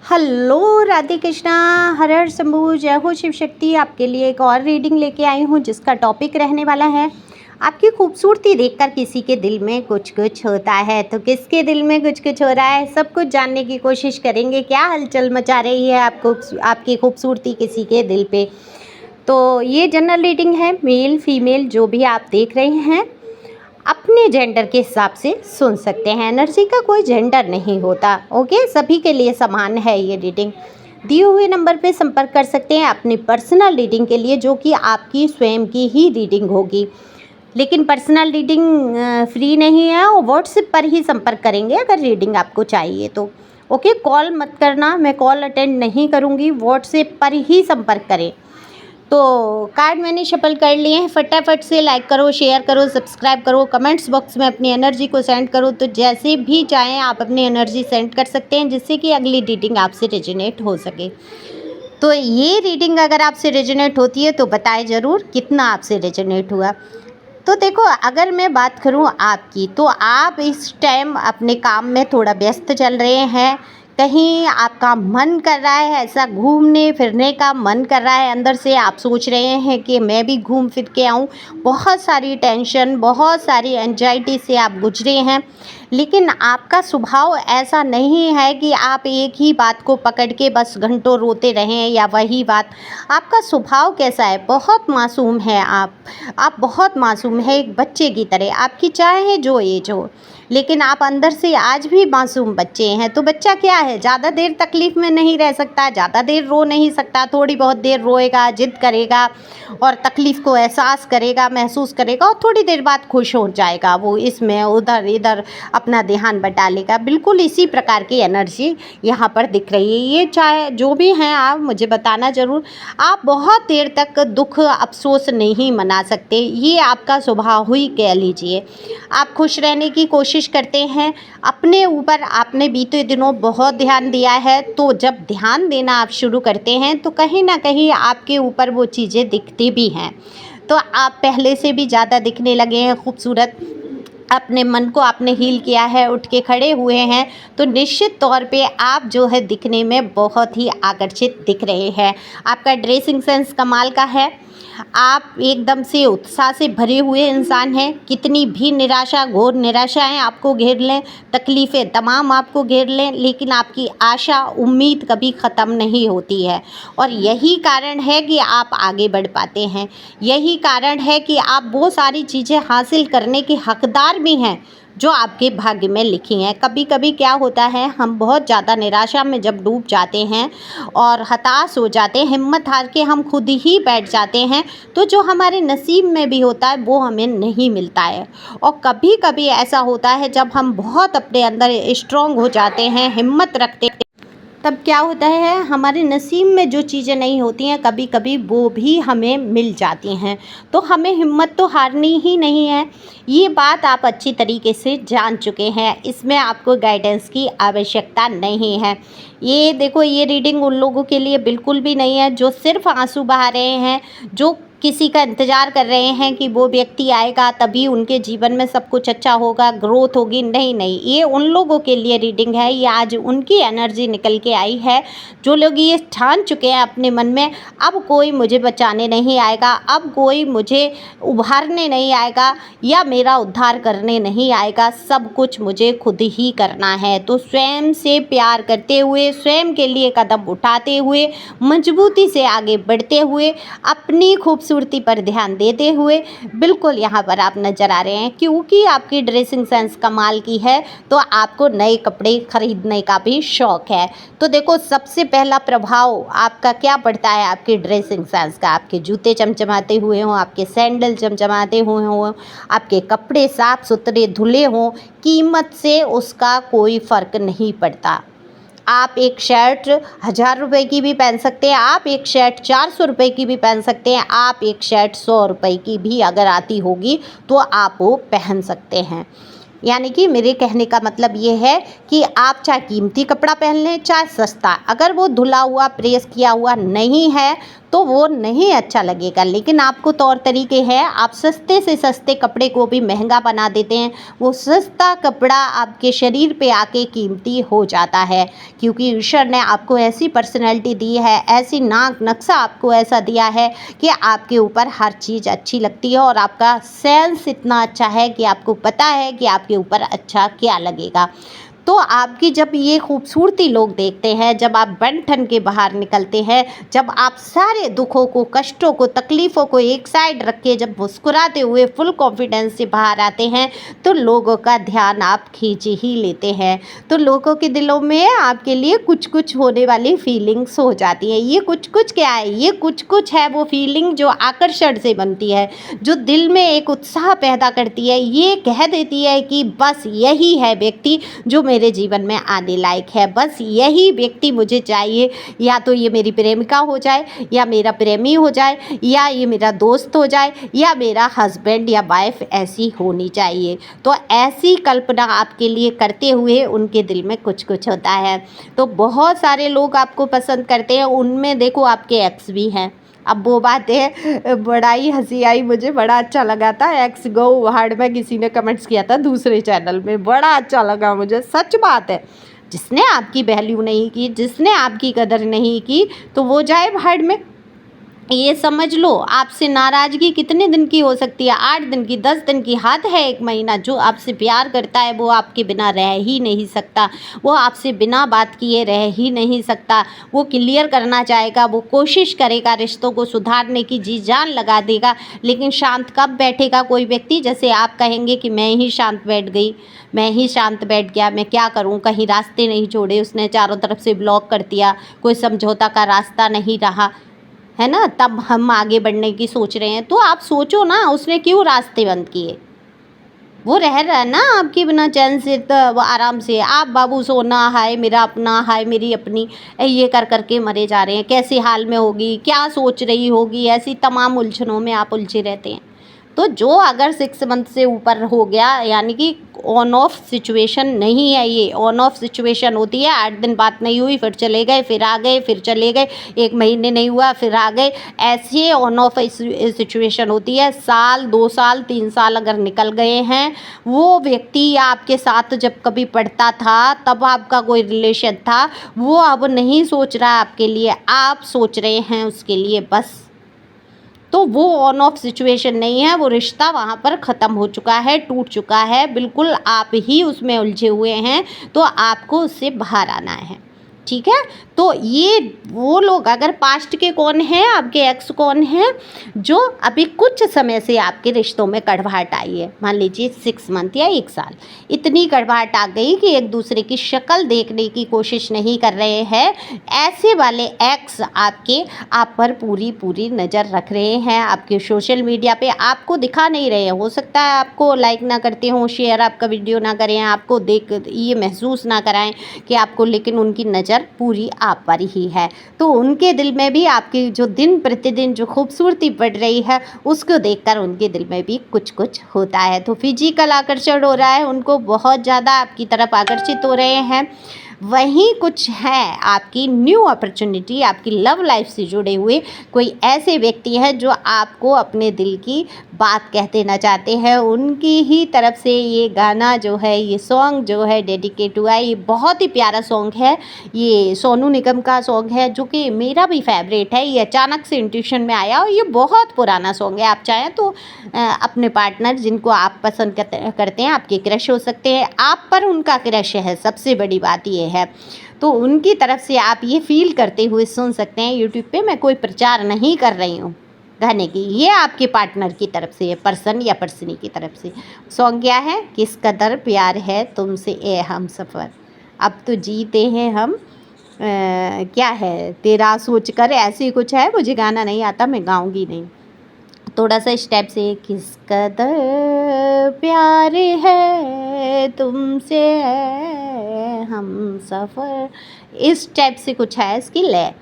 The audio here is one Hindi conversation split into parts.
हेलो राधे कृष्णा, हर हर शंभू, जय हो शिव शक्ति। आपके लिए एक और रीडिंग लेके आई हूँ जिसका टॉपिक रहने वाला है आपकी खूबसूरती देखकर किसी के दिल में कुछ कुछ होता है। तो किसके दिल में कुछ कुछ हो रहा है, सब कुछ जानने की कोशिश करेंगे। क्या हलचल मचा रही है आपकी खूबसूरती किसी के दिल पे। तो ये जनरल रीडिंग है, मेल फीमेल जो भी आप देख रहे हैं अपने जेंडर के हिसाब से सुन सकते हैं। एनर्जी का कोई जेंडर नहीं होता, ओके, सभी के लिए समान है ये रीडिंग। दिए हुए नंबर पे संपर्क कर सकते हैं अपनी पर्सनल रीडिंग के लिए, जो कि आपकी स्वयं की ही रीडिंग होगी। लेकिन पर्सनल रीडिंग फ्री नहीं है और व्हाट्सएप पर ही संपर्क करेंगे अगर रीडिंग आपको चाहिए तो। ओके, कॉल मत करना, मैं कॉल अटेंड नहीं करूँगी, व्हाट्सएप पर ही संपर्क करें। तो कार्ड मैंने शफल कर लिए हैं, फटाफट से लाइक करो, शेयर करो, सब्सक्राइब करो, कमेंट्स बॉक्स में अपनी एनर्जी को सेंड करो। तो जैसे भी चाहें आप अपनी एनर्जी सेंड कर सकते हैं, जिससे कि अगली रीडिंग आपसे रेजोनेट हो सके। तो ये रीडिंग अगर आपसे रेजोनेट होती है तो बताएं ज़रूर कितना आपसे रेजोनेट हुआ। तो देखो, अगर मैं बात करूं आपकी, तो आप इस टाइम अपने काम में थोड़ा व्यस्त चल रहे हैं। कहीं आपका मन कर रहा है, ऐसा घूमने फिरने का मन कर रहा है, अंदर से आप सोच रहे हैं कि मैं भी घूम फिर के आऊं। बहुत सारी टेंशन, बहुत सारी एंजाइटी से आप गुजरे हैं। लेकिन आपका स्वभाव ऐसा नहीं है कि आप एक ही बात को पकड़ के बस घंटों रोते रहें या वही बात। आपका स्वभाव कैसा है, बहुत मासूम है आप बहुत मासूम है, एक बच्चे की तरह। आपकी चाहे जो एज हो, लेकिन आप अंदर से आज भी मासूम बच्चे हैं। तो बच्चा क्या है, ज़्यादा देर तकलीफ़ में नहीं रह सकता, ज़्यादा देर रो नहीं सकता। थोड़ी बहुत देर रोएगा, जिद करेगा और तकलीफ़ को एहसास करेगा, महसूस करेगा, और थोड़ी देर बाद खुश हो जाएगा। वो इसमें उधर इधर अपना ध्यान बटा लेगा। बिल्कुल इसी प्रकार की एनर्जी यहाँ पर दिख रही है। ये चाहे जो भी हैं, आप मुझे बताना ज़रूर। आप बहुत देर तक दुख अफसोस नहीं मना सकते, ये आपका स्वभाव ही कह लीजिए। आप खुश रहने की कोशिश करते हैं। अपने ऊपर आपने बीते दिनों बहुत ध्यान दिया है, तो जब ध्यान देना आप शुरू करते हैं तो कहीं ना कहीं आपके ऊपर वो चीज़ें दिखती भी हैं। तो आप पहले से भी ज़्यादा दिखने लगे हैं खूबसूरत। अपने मन को आपने हील किया है, उठ के खड़े हुए हैं। तो निश्चित तौर पे आप जो है दिखने में बहुत ही आकर्षित दिख रहे हैं। आपका ड्रेसिंग सेंस कमाल का है। आप एकदम से उत्साह से भरे हुए इंसान हैं। कितनी भी निराशा, घोर निराशाएं आपको घेर लें, तकलीफ़ें तमाम आपको घेर लें, लेकिन आपकी आशा उम्मीद कभी ख़त्म नहीं होती है। और यही कारण है कि आप आगे बढ़ पाते हैं। यही कारण है कि आप वो सारी चीज़ें हासिल करने के हकदार भी हैं जो आपके भाग्य में लिखी हैं। कभी कभी क्या होता है, हम बहुत ज़्यादा निराशा में जब डूब जाते हैं और हताश हो जाते हैं, हिम्मत हार के हम खुद ही बैठ जाते हैं, तो जो हमारे नसीब में भी होता है वो हमें नहीं मिलता है। और कभी कभी ऐसा होता है जब हम बहुत अपने अंदर स्ट्रॉन्ग हो जाते हैं, हिम्मत रखते हैं, तब क्या होता है, हमारे नसीब में जो चीज़ें नहीं होती हैं कभी कभी वो भी हमें मिल जाती हैं। तो हमें हिम्मत तो हारनी ही नहीं है। ये बात आप अच्छी तरीके से जान चुके हैं, इसमें आपको गाइडेंस की आवश्यकता नहीं है। ये देखो, ये रीडिंग उन लोगों के लिए बिल्कुल भी नहीं है जो सिर्फ आंसू बहा रहे हैं, जो किसी का इंतज़ार कर रहे हैं कि वो व्यक्ति आएगा तभी उनके जीवन में सब कुछ अच्छा होगा, ग्रोथ होगी। नहीं नहीं, ये उन लोगों के लिए रीडिंग है। ये आज उनकी एनर्जी निकल के आई है जो लोग ये ठान चुके हैं अपने मन में, अब कोई मुझे बचाने नहीं आएगा, अब कोई मुझे उभारने नहीं आएगा या मेरा उद्धार करने नहीं आएगा, सब कुछ मुझे खुद ही करना है। तो स्वयं से प्यार करते हुए, स्वयं के लिए कदम उठाते हुए, मजबूती से आगे बढ़ते हुए, अपनी खूबसूरती पर ध्यान देते हुए बिल्कुल यहाँ पर आप नज़र आ रहे हैं। क्योंकि आपकी ड्रेसिंग सेंस कमाल की है, तो आपको नए कपड़े खरीदने का भी शौक़ है। तो देखो, सबसे पहला प्रभाव आपका क्या पड़ता है आपकी ड्रेसिंग सेंस का। आपके जूते चमचमाते हुए हों, आपके सैंडल चमचमाते हुए हों, आपके कपड़े साफ़ सुथरे धुले हों, कीमत से उसका कोई फ़र्क नहीं पड़ता। आप एक शर्ट 1000 रुपये की भी पहन सकते हैं, आप एक शर्ट 400 रुपये की भी पहन सकते हैं, आप एक शर्ट 100 रुपये की भी अगर आती होगी तो आप वो पहन सकते हैं। यानी कि मेरे कहने का मतलब ये है कि आप चाहे कीमती कपड़ा पहन लें चाहे सस्ता, अगर वो धुला हुआ प्रेस किया हुआ नहीं है तो वो नहीं अच्छा लगेगा। लेकिन आपको तौर तरीके हैं, आप सस्ते से सस्ते कपड़े को भी महंगा बना देते हैं। वो सस्ता कपड़ा आपके शरीर पे आके कीमती हो जाता है, क्योंकि ईश्वर ने आपको ऐसी पर्सनैलिटी दी है, ऐसी नाक नक्शा आपको ऐसा दिया है कि आपके ऊपर हर चीज़ अच्छी लगती है और आपका सेंस इतना अच्छा है कि आपको पता है कि आपके ऊपर अच्छा क्या लगेगा। तो आपकी जब ये खूबसूरती लोग देखते हैं, जब आप बन ठन के बाहर निकलते हैं, जब आप सारे दुखों को, कष्टों को, तकलीफ़ों को एक साइड रख के जब मुस्कुराते हुए फुल कॉन्फिडेंस से बाहर आते हैं, तो लोगों का ध्यान आप खींच ही लेते हैं। तो लोगों के दिलों में आपके लिए कुछ कुछ होने वाली फीलिंग्स हो जाती है। ये कुछ कुछ क्या है? ये कुछ कुछ है वो फीलिंग जो आकर्षण से बनती है, जो दिल में एक उत्साह पैदा करती है। ये कह देती है कि बस यही है व्यक्ति जो मेरे जीवन में आने लायक है, बस यही व्यक्ति मुझे चाहिए। या तो ये मेरी प्रेमिका हो जाए, या मेरा प्रेमी हो जाए, या ये मेरा दोस्त हो जाए, या मेरा हस्बैंड या वाइफ ऐसी होनी चाहिए। तो ऐसी कल्पना आपके लिए करते हुए उनके दिल में कुछ कुछ होता है। तो बहुत सारे लोग आपको पसंद करते हैं, उनमें देखो आपके एक्स भी हैं। अब वो बात है, बड़ा ही हंसी आई, मुझे बड़ा अच्छा लगा था। एक्स गो हार्ड में किसी ने कमेंट्स किया था दूसरे चैनल में, बड़ा अच्छा लगा मुझे, सच बात है। जिसने आपकी वैल्यू नहीं की, जिसने आपकी कदर नहीं की, तो वो जाए भाड़ में। ये समझ लो, आपसे नाराज़गी कितने दिन की हो सकती है? 8 दिन की, 10 दिन की, हद है 1 महीना। जो आपसे प्यार करता है वो आपके बिना रह ही नहीं सकता, वो आपसे बिना बात किए रह ही नहीं सकता। वो क्लियर करना चाहेगा, वो कोशिश करेगा रिश्तों को सुधारने की, जी जान लगा देगा। लेकिन शांत कब बैठेगा कोई व्यक्ति? जैसे आप कहेंगे कि मैं ही शांत बैठ गई, मैं ही शांत बैठ गया, मैं क्या करूं, कहीं रास्ते नहीं छोड़े, उसने चारों तरफ से ब्लॉक कर दिया, कोई समझौता का रास्ता नहीं रहा, है ना, तब हम आगे बढ़ने की सोच रहे हैं। तो आप सोचो ना, उसने क्यों रास्ते बंद किए? वो रह रहा है ना आपके बिना चैन से, तो वो आराम से आप बाबू सोना, हाय मेरा अपना, हाय मेरी अपनी, ये कर कर के मरे जा रहे हैं। कैसे हाल में होगी, क्या सोच रही होगी, ऐसी तमाम उलझनों में आप उलझे रहते हैं। तो जो अगर 6 मंथ से ऊपर हो गया, यानी कि ऑन ऑफ सिचुएशन नहीं है, ये ऑन ऑफ सिचुएशन होती है। 8 दिन बात नहीं हुई, फिर चले गए, फिर आ गए, फिर चले गए, 1 महीने नहीं हुआ, फिर आ गए, ऐसे ऑन ऑफ सिचुएशन होती है। साल, 2 साल, 3 साल अगर निकल गए हैं, वो व्यक्ति आपके साथ जब कभी पढ़ता था, तब आपका कोई रिलेशन था, वो अब नहीं सोच रहा आपके लिए, आप सोच रहे हैं उसके लिए बस। तो वो ऑन ऑफ सिचुएशन नहीं है, वो रिश्ता वहाँ पर ख़त्म हो चुका है, टूट चुका है, बिल्कुल आप ही उसमें उलझे हुए हैं। तो आपको उससे बाहर आना है, ठीक है। तो ये वो लोग, अगर पास्ट के कौन हैं, आपके एक्स कौन हैं, जो अभी कुछ समय से आपके रिश्तों में कड़वाहट आई है, मान लीजिए 6 मंथ या 1 साल, इतनी कड़वाहट आ गई कि एक दूसरे की शक्ल देखने की कोशिश नहीं कर रहे हैं। ऐसे वाले एक्स आपके, आप पर पूरी पूरी नज़र रख रहे हैं, आपके सोशल मीडिया पे आपको दिखा नहीं रहे हैं। हो सकता है आपको लाइक ना करते हों, शेयर आपका वीडियो ना करें, आपको देख ये महसूस ना कराएं कि आपको, लेकिन उनकी नज़र पूरी आप पर ही है। तो उनके दिल में भी आपकी जो दिन प्रतिदिन जो खूबसूरती बढ़ रही है, उसको देखकर उनके दिल में भी कुछ कुछ होता है। तो फिजिकल आकर्षण हो रहा है, उनको बहुत ज़्यादा आपकी तरफ आकर्षित हो रहे हैं। वहीं कुछ है आपकी न्यू अपॉर्चुनिटी, आपकी लव लाइफ से जुड़े हुए कोई ऐसे व्यक्ति हैं जो आपको अपने दिल की बात कह देना चाहते हैं। उनकी ही तरफ से ये गाना जो है, ये सॉन्ग जो है डेडिकेट हुआ है। ये बहुत ही प्यारा सॉन्ग है, ये सोनू निगम का सॉन्ग है, जो कि मेरा भी फेवरेट है। ये अचानक से इंट्यूशन में आया और ये बहुत पुराना सॉन्ग है। आप चाहें तो अपने पार्टनर, जिनको आप पसंद करते हैं, आपके क्रश हो सकते हैं, आप पर उनका क्रश है, सबसे बड़ी बात ये है, तो उनकी तरफ से आप ये फील करते हुए सुन सकते हैं। यूट्यूब पे मैं कोई प्रचार नहीं कर रही हूँ गाने की, ये आपके पार्टनर की तरफ से है, पर्सन या पर्सनी की तरफ से। सॉन्ग क्या है? किस कदर प्यार है तुमसे ए हम सफ़र, अब तो जीते हैं हम, क्या है तेरा सोच कर, ऐसे ही कुछ है। मुझे गाना नहीं आता, मैं गाऊंगी नहीं। थोड़ा सा स्टेप से, किस कदर प्यार है तुमसे है हम सफ़र, इस टाइप से कुछ है इसकी लय।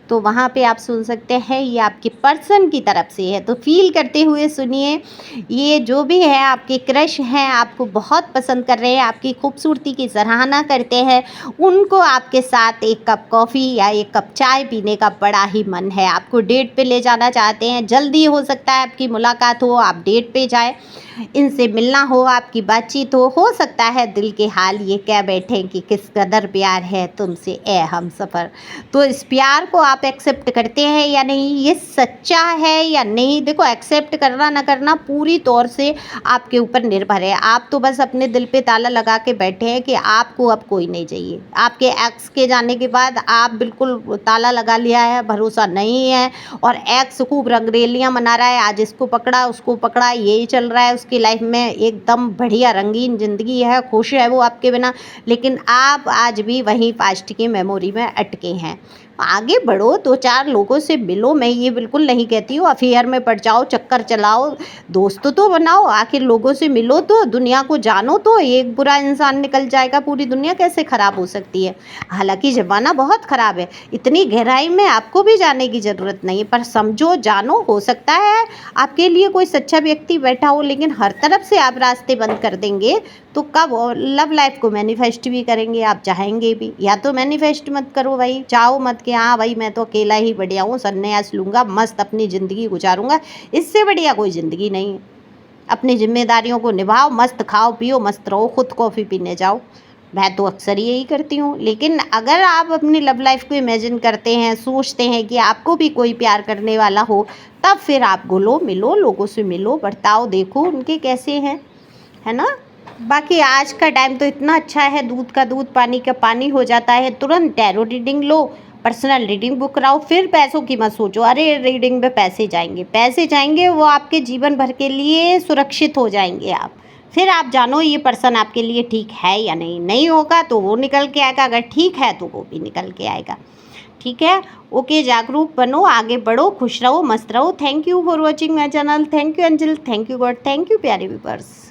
तो वहाँ पे आप सुन सकते हैं ये आपके पर्सन की तरफ से है। तो फील करते हुए सुनिए, ये जो भी है आपके क्रश हैं, आपको बहुत पसंद कर रहे हैं, आपकी खूबसूरती की सराहना करते हैं, उनको आपके साथ एक कप कॉफ़ी या एक कप चाय पीने का बड़ा ही मन है। आपको डेट पे ले जाना चाहते हैं, जल्दी हो सकता है आपकी मुलाकात हो, आप डेट पे जाएँ, इनसे मिलना हो, आपकी बातचीत हो सकता है दिल के हाल ये कह बैठें कि किस कदर प्यार है तुमसे ए हमसफ़र। तो इस प्यार को आप एक्सेप्ट करते हैं या नहीं, ये सच्चा है या नहीं, देखो एक्सेप्ट करना ना करना पूरी तौर से आपके ऊपर निर्भर है। आप तो बस अपने दिल पे ताला लगा के बैठे हैं कि आपको अब कोई नहीं चाहिए। आपके एक्स के जाने के बाद आप बिल्कुल ताला लगा लिया है, भरोसा नहीं है, और एक्स खूब रंगरेलियाँ मना रहा है, आज इसको पकड़ा उसको पकड़ा, यही चल रहा है उसकी लाइफ में, एकदम बढ़िया रंगीन ज़िंदगी है, खुश है वो आपके बिना, लेकिन आप आज भी वहीं पास्ट की मेमोरी में अटके हैं। आगे बढ़ो, 2-4 लोगों से मिलो, मैं ये बिल्कुल नहीं कहती हूँ अफेयर में पड़ जाओ, चक्कर चलाओ, दोस्त तो बनाओ, आखिर लोगों से मिलो तो, दुनिया को जानो तो। एक बुरा इंसान निकल जाएगा, पूरी दुनिया कैसे ख़राब हो सकती है। हालांकि ज़माना बहुत ख़राब है, इतनी गहराई में आपको भी जाने की ज़रूरत नहीं है, पर समझो जानो, हो सकता है आपके लिए कोई सच्चा व्यक्ति बैठा हो, लेकिन हर तरफ से आप रास्ते बंद कर देंगे तो कब लव लाइफ को मैनिफेस्ट भी करेंगे आप, चाहेंगे भी। या तो मैनिफेस्ट मत करो भाई, चाहो मत कि हाँ भाई मैं तो अकेला ही बढ़िया हूँ, संन्यास लूँगा, मस्त अपनी ज़िंदगी गुजारूँगा, इससे बढ़िया कोई ज़िंदगी नहीं है। अपनी जिम्मेदारियों को निभाओ, मस्त खाओ पियो, मस्त रहो, खुद कॉफ़ी पीने जाओ। मैं तो अक्सर यही करती हूँ। लेकिन अगर आप अपनी लव लाइफ को इमेजिन करते हैं, सोचते हैं कि आपको भी कोई प्यार करने वाला हो, तब फिर आप घुलो मिलो, लोगों से मिलो, बर्ताव देखो उनके कैसे हैं, है ना। बाकी आज का टाइम तो इतना अच्छा है, दूध का दूध पानी का पानी हो जाता है। तुरंत टैरो रीडिंग लो, पर्सनल रीडिंग बुक कराओ, फिर पैसों की मत सोचो, अरे रीडिंग में पैसे जाएंगे, वो आपके जीवन भर के लिए सुरक्षित हो जाएंगे आप। फिर आप जानो ये पर्सन आपके लिए ठीक है या नहीं, नहीं होगा तो वो निकल के आएगा, अगर ठीक है तो वो भी निकल के आएगा। ठीक है, ओके, जागरूक बनो, आगे बढ़ो, खुश रहो, मस्त रहो। Thank you for watching my channel. Thank you angel, thank you God, thank you प्यारे व्यूअर्स।